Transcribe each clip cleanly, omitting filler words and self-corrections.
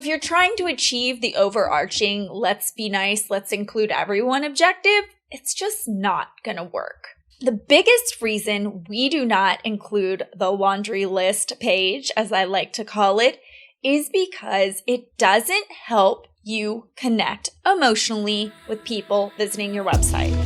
If you're trying to achieve the overarching, let's be nice, let's include everyone objective, it's just not going to work. The biggest reason we do not include the laundry list page, as I like to call it, is because it doesn't help you connect emotionally with people visiting your website.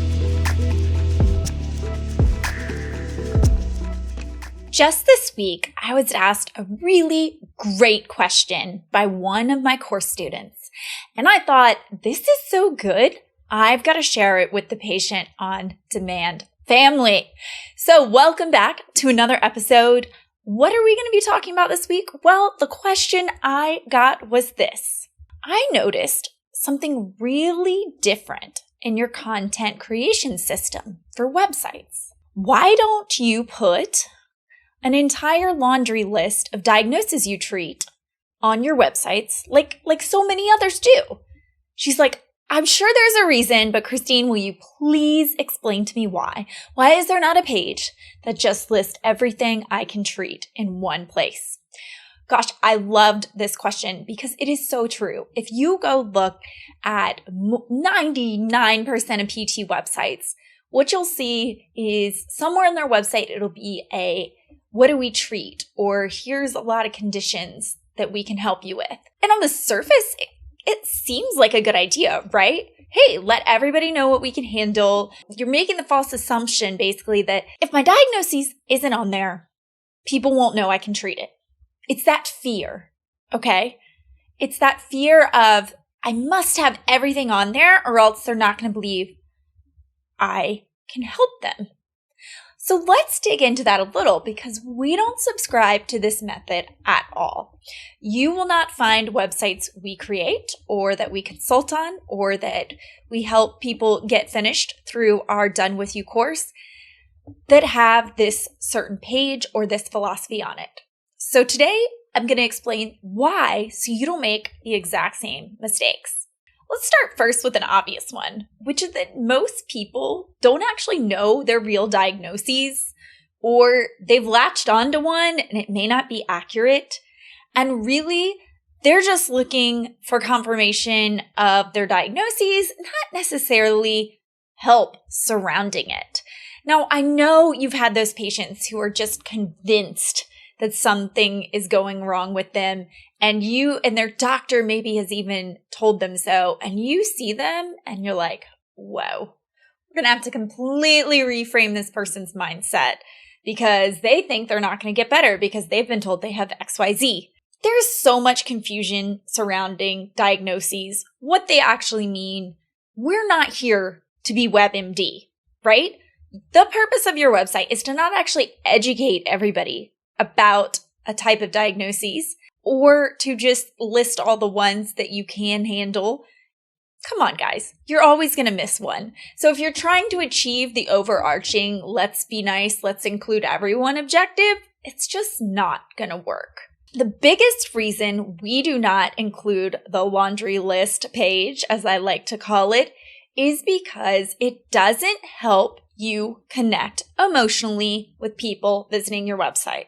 Just this week, I was asked a really great question by one of my course students, and I thought, this is so good, I've got to share it with the Patient on Demand family. So welcome back to another episode. What are we going to be talking about this week? Well, the question I got was this. I noticed something really different in your content creation system for websites. Why don't you put an entire laundry list of diagnoses you treat on your websites like so many others do? She's like, I'm sure there's a reason, but Christine, will you please explain to me why? Why is there not a page that just lists everything I can treat in one place? Gosh, I loved this question because it is so true. If you go look at 99% of PT websites, what you'll see is somewhere on their website, it'll be a what do we treat? Or here's a lot of conditions that we can help you with. And on the surface, it seems like a good idea, right? Hey, let everybody know what we can handle. You're making the false assumption, basically, that if my diagnosis isn't on there, people won't know I can treat it. It's that fear, okay? It's that fear of, I must have everything on there or else they're not going to believe I can help them. So let's dig into that a little because we don't subscribe to this method at all. You will not find websites we create or that we consult on or that we help people get finished through our Done With You course that have this certain page or this philosophy on it. So today I'm going to explain why so you don't make the exact same mistakes. Let's start first with an obvious one, which is that most people don't actually know their real diagnoses, or they've latched onto one and it may not be accurate. And really, they're just looking for confirmation of their diagnoses, not necessarily help surrounding it. Now, I know you've had those patients who are just convinced that something is going wrong with them, and their doctor maybe has even told them so, and you see them and you're like, whoa, we're going to have to completely reframe this person's mindset because they think they're not going to get better because they've been told they have XYZ. There's so much confusion surrounding diagnoses, what they actually mean. We're not here to be WebMD, right? The purpose of your website is to not actually educate everybody about a type of diagnoses or to just list all the ones that you can handle. Come on, guys. You're always going to miss one. So if you're trying to achieve the overarching, let's be nice, let's include everyone objective, it's just not going to work. The biggest reason we do not include the laundry list page, as I like to call it, is because it doesn't help you connect emotionally with people visiting your website.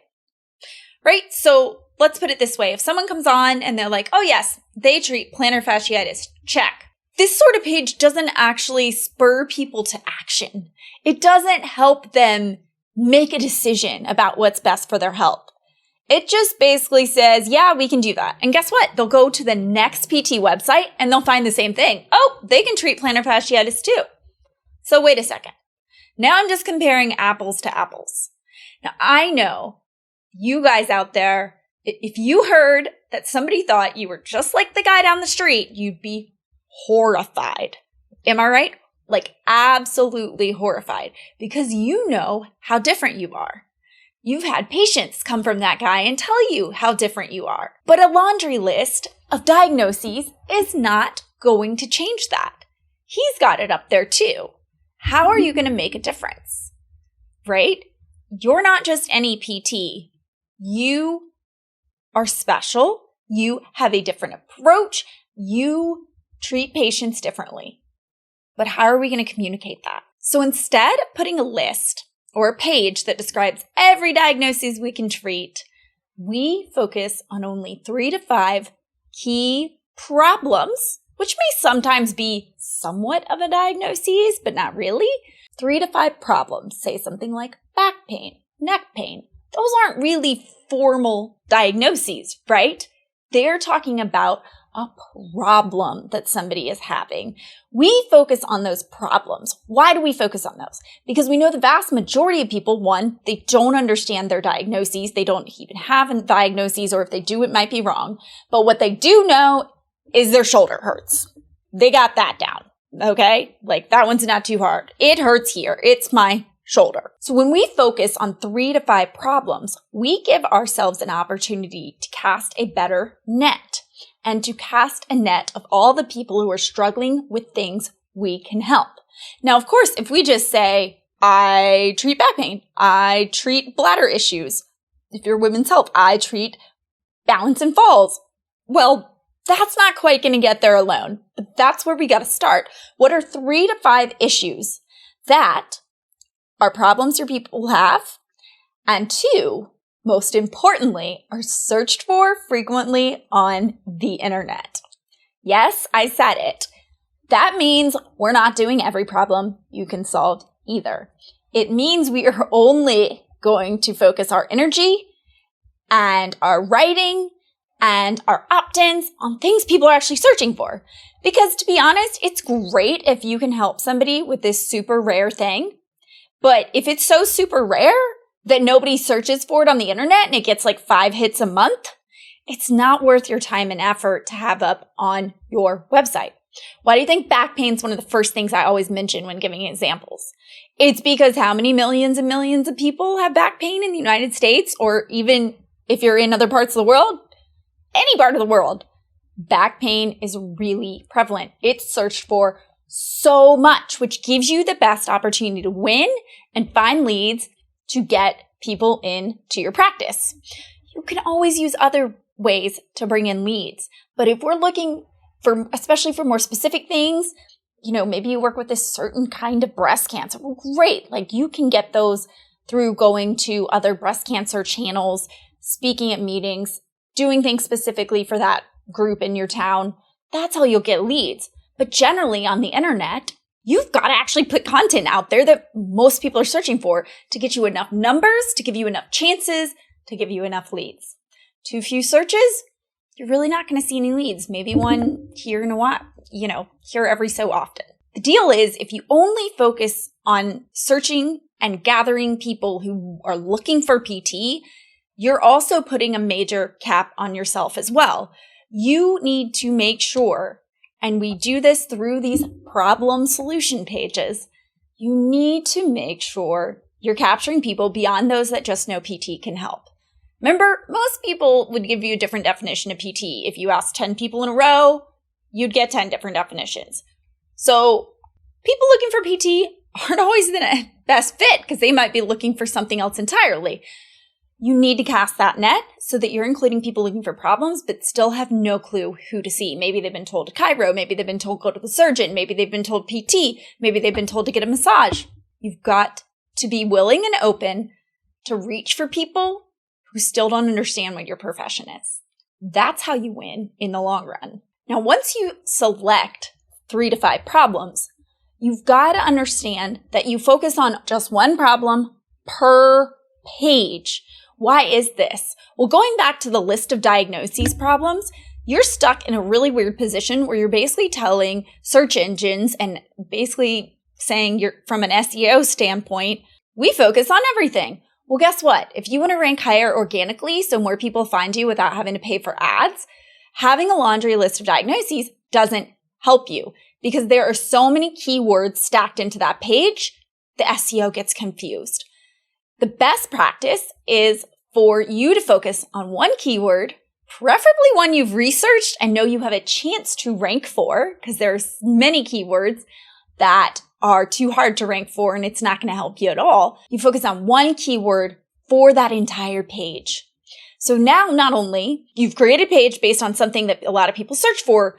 Right? So let's put it this way. If someone comes on and they're like, oh yes, they treat plantar fasciitis, check. This sort of page doesn't actually spur people to action. It doesn't help them make a decision about what's best for their health. It just basically says, yeah, we can do that. And guess what? They'll go to the next PT website and they'll find the same thing. Oh, they can treat plantar fasciitis too. So wait a second. Now I'm just comparing apples to apples. Now I know you guys out there, if you heard that somebody thought you were just like the guy down the street, you'd be horrified. Am I right? Like absolutely horrified because you know how different you are. You've had patients come from that guy and tell you how different you are. But a laundry list of diagnoses is not going to change that. He's got it up there too. How are you going to make a difference? Right? You're not just any PT. You are special. You have a different approach. You treat patients differently. But how are we going to communicate that? So instead of putting a list or a page that describes every diagnosis we can treat, we focus on only 3 to 5 key problems, which may sometimes be somewhat of a diagnosis, but not really. 3 to 5 problems, say something like back pain, neck pain. Those aren't really formal diagnoses, right? They're talking about a problem that somebody is having. We focus on those problems. Why do we focus on those? Because we know the vast majority of people, one, they don't understand their diagnoses. They don't even have a diagnosis, or if they do, it might be wrong. But what they do know is their shoulder hurts. They got that down, okay? Like, that one's not too hard. It hurts here. It's my shoulder. So when we focus on 3 to 5 problems, we give ourselves an opportunity to cast a better net, and to cast a net of all the people who are struggling with things we can help. Now, of course, if we just say, I treat back pain, I treat bladder issues, if you're women's health, I treat balance and falls, well, that's not quite going to get there alone. But that's where we got to start. What are 3 to 5 issues that are problems your people have? And 2, most importantly, are searched for frequently on the internet. Yes, I said it. That means we're not doing every problem you can solve either. It means we are only going to focus our energy and our writing and our opt-ins on things people are actually searching for. Because to be honest, it's great if you can help somebody with this super rare thing. But if it's so super rare that nobody searches for it on the internet and it gets like 5 hits a month, it's not worth your time and effort to have up on your website. Why do you think back pain is one of the first things I always mention when giving examples? It's because how many millions and millions of people have back pain in the United States, or even if you're in other parts of the world, any part of the world, back pain is really prevalent. It's searched for so much, which gives you the best opportunity to win and find leads to get people into your practice. You can always use other ways to bring in leads. But if we're looking for, especially for more specific things, maybe you work with a certain kind of breast cancer. Well, great. Like, you can get those through going to other breast cancer channels, speaking at meetings, doing things specifically for that group in your town. That's how you'll get leads. But generally on the internet, you've got to actually put content out there that most people are searching for to get you enough numbers, to give you enough chances, to give you enough leads. Too few searches, you're really not going to see any leads. Maybe one here in a while, here every so often. The deal is, if you only focus on searching and gathering people who are looking for PT, you're also putting a major cap on yourself as well. You need to make sure, and we do this through these problem solution pages, you need to make sure you're capturing people beyond those that just know PT can help. Remember, most people would give you a different definition of PT. If you asked 10 people in a row, you'd get 10 different definitions. So people looking for PT aren't always the best fit because they might be looking for something else entirely. You need to cast that net so that you're including people looking for problems but still have no clue who to see. Maybe they've been told to chiro, maybe they've been told to go to the surgeon, maybe they've been told PT, maybe they've been told to get a massage. You've got to be willing and open to reach for people who still don't understand what your profession is. That's how you win in the long run. Now, once you select 3 to 5 problems, you've got to understand that you focus on just one problem per page. Why is this? Well, going back to the list of diagnoses problems, you're stuck in a really weird position where you're basically telling search engines and basically saying, you're from an SEO standpoint, we focus on everything. Well, guess what? If you want to rank higher organically so more people find you without having to pay for ads, having a laundry list of diagnoses doesn't help you because there are so many keywords stacked into that page, the SEO gets confused. The best practice is for you to focus on one keyword, preferably one you've researched and know you have a chance to rank for, because there's many keywords that are too hard to rank for and it's not going to help you at all. You focus on one keyword for that entire page. So now not only you've created a page based on something that a lot of people search for,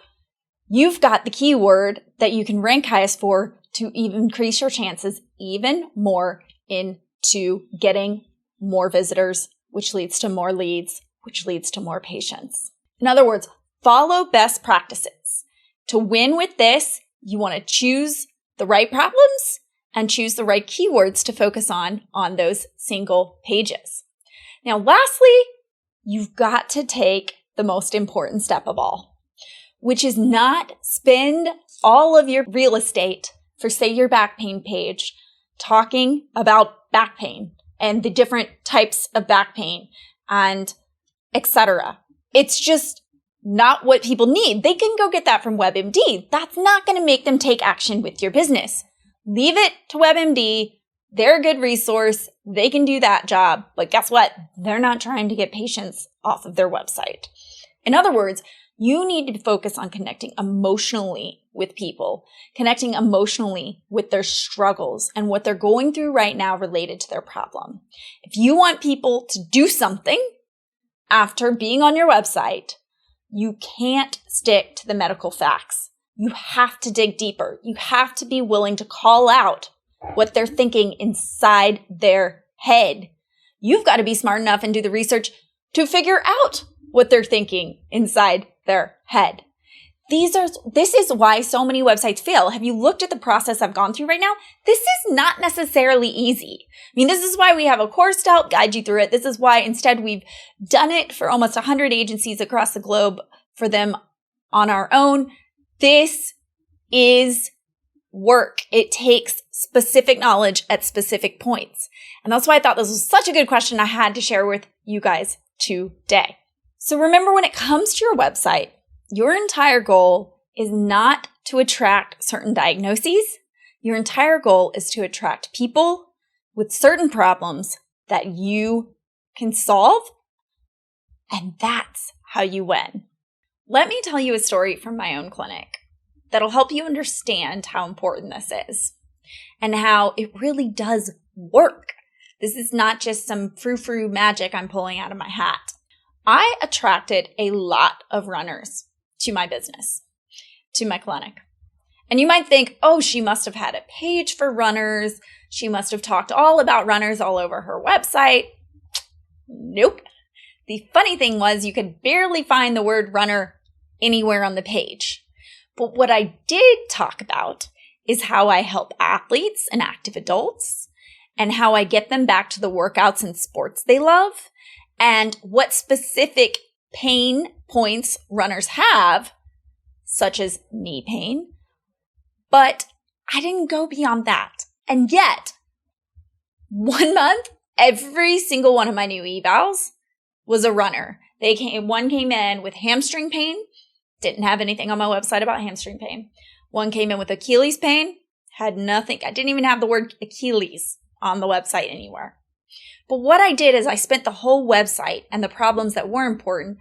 you've got the keyword that you can rank highest for to even increase your chances even more into getting more visitors, which leads to more leads, which leads to more patients. In other words, follow best practices. To win with this, you want to choose the right problems and choose the right keywords to focus on those single pages. Now, lastly, you've got to take the most important step of all, which is not spend all of your real estate for, say, your back pain page talking about back pain and the different types of back pain and etc. It's just not what people need. They can go get that from WebMD. That's not going to make them take action with your business. Leave it to WebMD. They're a good resource. They can do that job. But guess what? They're not trying to get patients off of their website. In other words, you need to focus on connecting emotionally with people, connecting emotionally with their struggles and what they're going through right now related to their problem. If you want people to do something after being on your website, you can't stick to the medical facts. You have to dig deeper. You have to be willing to call out what they're thinking inside their head. You've got to be smart enough and do the research to figure out what they're thinking inside their head. This is why so many websites fail. Have you looked at the process I've gone through right now? This is not necessarily easy. I mean, this is why we have a course to help guide you through it. This is why instead we've done it for almost 100 agencies across the globe for them on our own. This is work. It takes specific knowledge at specific points. And that's why I thought this was such a good question I had to share with you guys today. So remember, when it comes to your website, your entire goal is not to attract certain diagnoses. Your entire goal is to attract people with certain problems that you can solve. And that's how you win. Let me tell you a story from my own clinic that'll help you understand how important this is and how it really does work. This is not just some frou-frou magic I'm pulling out of my hat. I attracted a lot of runners to my business, to my clinic. And you might think, oh, she must have had a page for runners. She must have talked all about runners all over her website. Nope. The funny thing was you could barely find the word runner anywhere on the page. But what I did talk about is how I help athletes and active adults and how I get them back to the workouts and sports they love, and what specific pain points runners have, such as knee pain. But I didn't go beyond that. And yet, 1 month, every single one of my new evals was a runner. One came in with hamstring pain. Didn't have anything on my website about hamstring pain. One came in with Achilles pain. Had nothing. I didn't even have the word Achilles on the website anywhere. But what I did is I spent the whole website and the problems that were important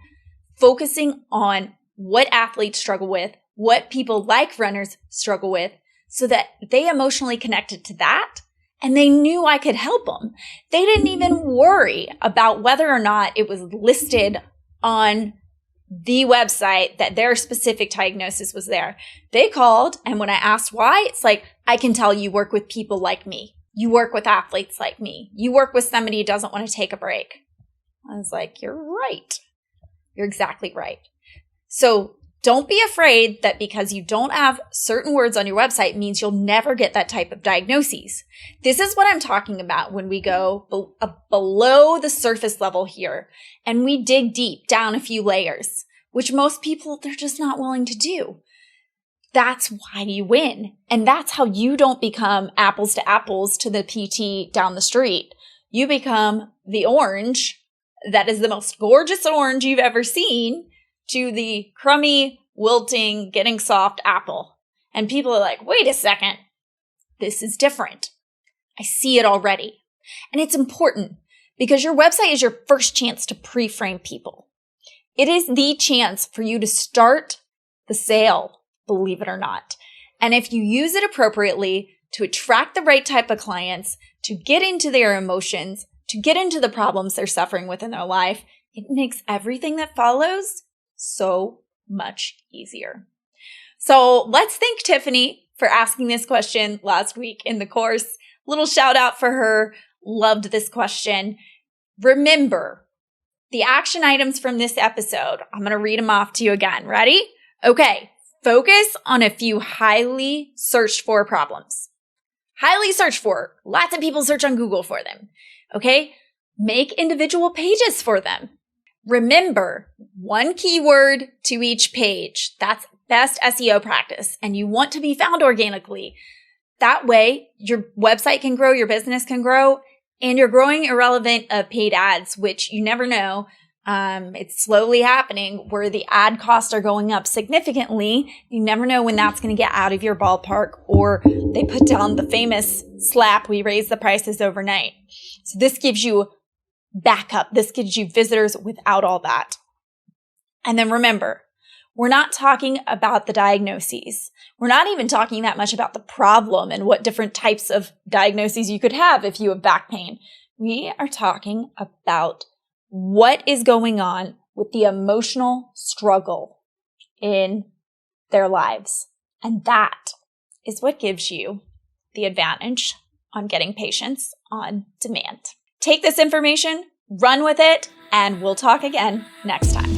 focusing on what athletes struggle with, what people like runners struggle with, so that they emotionally connected to that and they knew I could help them. They didn't even worry about whether or not it was listed on the website that their specific diagnosis was there. They called, and when I asked why, it's like, I can tell you work with people like me. You work with athletes like me. You work with somebody who doesn't want to take a break. I was like, you're right. You're exactly right. So don't be afraid that because you don't have certain words on your website means you'll never get that type of diagnoses. This is what I'm talking about when we go below the surface level here and we dig deep down a few layers, which most people, they're just not willing to do. That's why you win. And that's how you don't become apples to the PT down the street. You become the orange that is the most gorgeous orange you've ever seen to the crummy, wilting, getting soft apple. And people are like, wait a second, this is different. I see it already. And it's important because your website is your first chance to pre-frame people. It is the chance for you to start the sale, believe it or not. And if you use it appropriately to attract the right type of clients, to get into their emotions, to get into the problems they're suffering with in their life, it makes everything that follows so much easier. So let's thank Tiffany for asking this question last week in the course. Little shout out for her. Loved this question. Remember, the action items from this episode, I'm going to read them off to you again. Ready? Okay. Focus on a few highly searched for problems. Highly searched for. Lots of people search on Google for them. Okay? Make individual pages for them. Remember, one keyword to each page. That's best SEO practice. And you want to be found organically. That way, your website can grow, your business can grow, and you're growing irrelevant of paid ads, which you never know. It's slowly happening where the ad costs are going up significantly. You never know when that's going to get out of your ballpark, or they put down the famous slap, we raise the prices overnight. So this gives you backup. This gives you visitors without all that. And then remember, we're not talking about the diagnoses. We're not even talking that much about the problem and what different types of diagnoses you could have if you have back pain. We are talking about what is going on with the emotional struggle in their lives. And that is what gives you the advantage on getting patients on demand. Take this information, run with it, and we'll talk again next time.